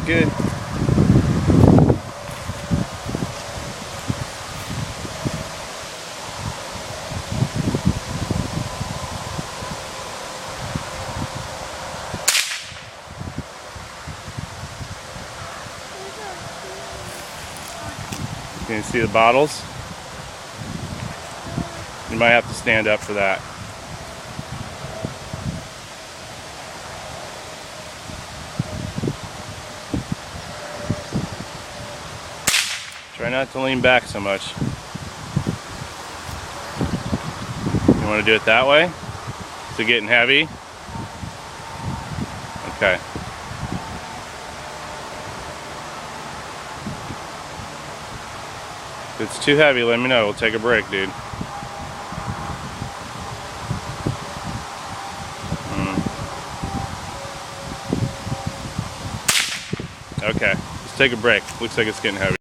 good. Can you see the bottles? You might have to stand up for that. Try not to lean back so much. You want to do it that way? Is it getting heavy? Okay. If it's too heavy, let me know. We'll take a break, dude. Okay, let's take a break. Looks like it's getting heavy.